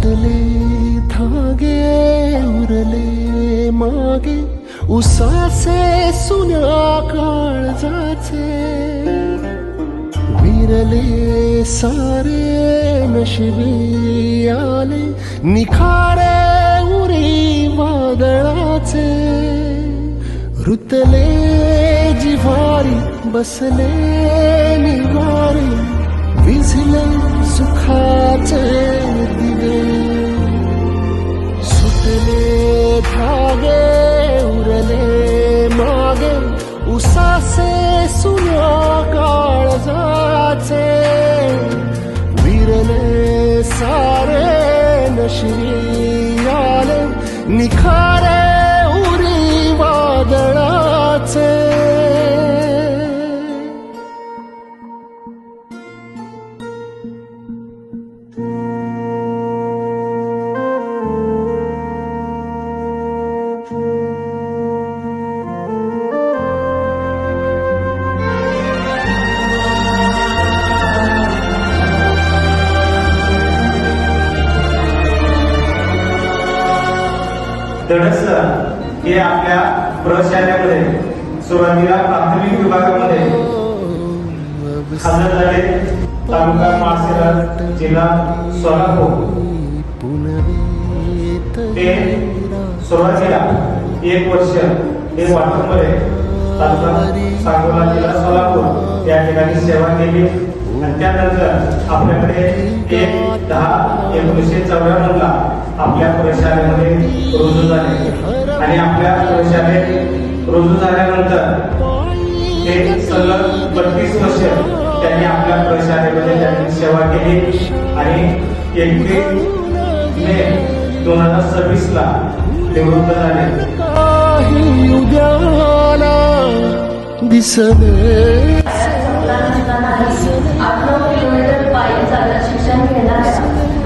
सुटले धागे उरले मागे उसासे सुन्या काळजाचे विरले सारे नशिबी आले निखारे उरी वादळाचे रुतले जिव्हारी बसले निवारी विझले सुखाचे दिवे सुटले धागे उरले मागे उसासे सुन्या काळजाचे विरले सारे नशिबी आले निखारे उरी वादळाचे धडस हे आपल्या प्रशालेमध्ये सुरुवातीला प्राथमिक विभागामध्ये हजर झाले. तालुका माळशिरस, जिल्हा सोलापूर. ते सुरुवातीला 1 वर्ष हे वाटूमध्ये तालुका सांगोला, जिल्हा सोलापूर या ठिकाणी सेवा केली आणि त्यानंतर आपल्याकडे 1/10/1994 ला आपल्या प्रशालेमध्ये रुजू झाले आणि आपल्या प्रशालेत रुजू झाल्यानंतर ते सलग 32 वर्ष त्यांनी आपल्या प्रशालेमध्ये त्यांनी सेवा केली आणि 31 मे 2026 ला निवृत्त झाले. दिसले 8-9 किलोमीटर पायी चालत शिक्षण घेणाऱ्या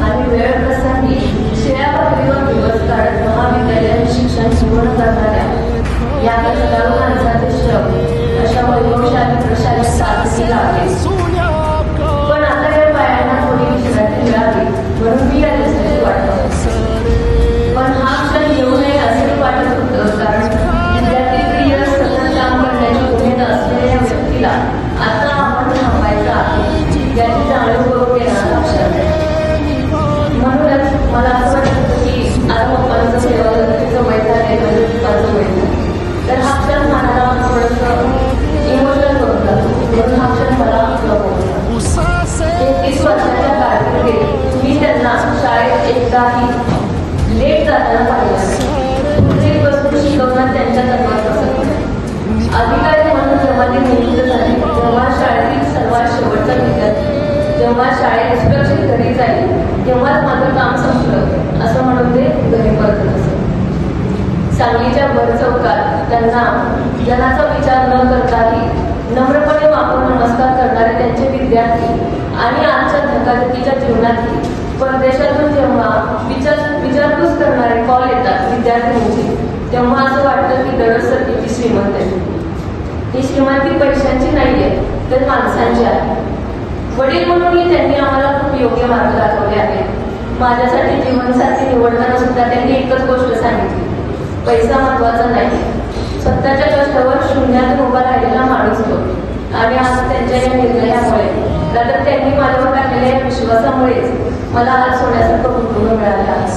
आणि वेळ प्रसंगी शिळ्या पातळीवर दिवस काढत महाविद्यालयात शिक्षण पूर्ण करणाऱ्या या हजारो माणसाचे श्रम अशा वैभवशाली प्रशालेत साथी लागले. पण आता या पायांना थोडी विश्रांती मिळावी म्हणून मी या दिवसाची वाट बघते. पण हा क्षण येऊ नये असे वाटत होतं, कारण विद्यार्थी प्रिय सतत काम करण्याची उमेद असलेल्या या व्यक्तीला आता आपण थांबायचं आहे याची जाणीव करून घेणार लक्षात आहे. म्हणूनच मला असं वाटत होतं की आज पप्पांचं सेवाचं वय झाले म्हणजे पप्पांचं वय झालं तर हा क्षण मला थोडंसं इमोशनल करून जातो. म्हणून हा क्षण मला नको होता. 33 वर्षाच्या कारकिर्दीत मी त्यांना शाळेत एकदाही लेट जाताना पाहिलं. प्रत्येक वस्तू शिकवणं त्यांच्या तत्वात बसत नाही. अधिकारी म्हणून जेव्हा ते नियुक्त झाले तेव्हा शाळेतील सर्वात शेवटचा विद्यार्थी जेव्हा शाळेत सुरक्षित घरी जाईल तेव्हाच माझं काम संपलं असं म्हणून ते घरी परतत असत. सांगलीच्या भर चौकात त्यांना जनाचा विचार न करताही नम्रपणे वापरून नमस्कार करणारे त्यांचे विद्यार्थी आणि आजच्या धकाधकीच्या जीवनातही परदेशातून जेव्हा विचारपूस करणारे कॉल येतात विद्यार्थ्यांची तेव्हा असं वाटतं की दरसर किती श्रीमंत आहे. ही श्रीमंती पैशांची नाहीये तर माणसांची आहे. वडील म्हणूनही त्यांनी आम्हाला खूप योग्य मार्ग दाखवले आहेत. माझ्यासाठी जीवनसाथी निवडताना सुद्धा त्यांनी एकच गोष्ट सांगितली, पैसा महत्वाचा नाही, स्वतःच्या कष्टावर शून्यातून उभा राहिलेला माणूस तो. आणि आज त्यांच्या या निर्णयामुळे दादा त्यांनी माझ्यावर टाकलेल्या या विश्वासामुळेच मला आज सोन्यासारखं कुटुंब मिळालं आहे.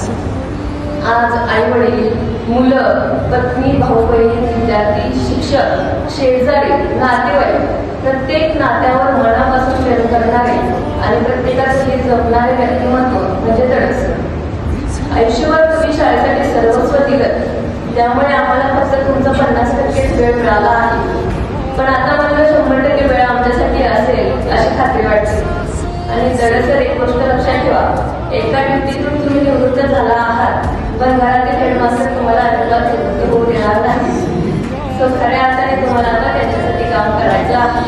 आज आई वडील, मुलं, पत्नी, भाऊ बहीण, विद्यार्थी, शिक्षक, शेजारी, नातेवाईक प्रत्येक नात्यावर मनापासून प्रेम करणारे आणि प्रत्येकाचे जपणारे व्यक्तिमत्व म्हणजे धडस. आयुष्यभर तुम्ही शाळेसाठी सर्वस्व दिलं त्यामुळे आम्हाला फक्त तुमचा 50% वेळ मिळाला आहे. पण आता मला 100% वेळ आमच्यासाठी असेल अशी खात्री वाटते. आणि दरअसल एक गोष्ट लक्षात ठेवा, एका ड्युटीतून तुम्ही निवृत्त झाला आहात पण घरातील हेडमास्टर तुम्हाला अजिबात निवृत्त होऊ देणार नाही. खऱ्या अर्थाने तुम्हाला आता त्यांच्यासाठी काम करायचं आहे.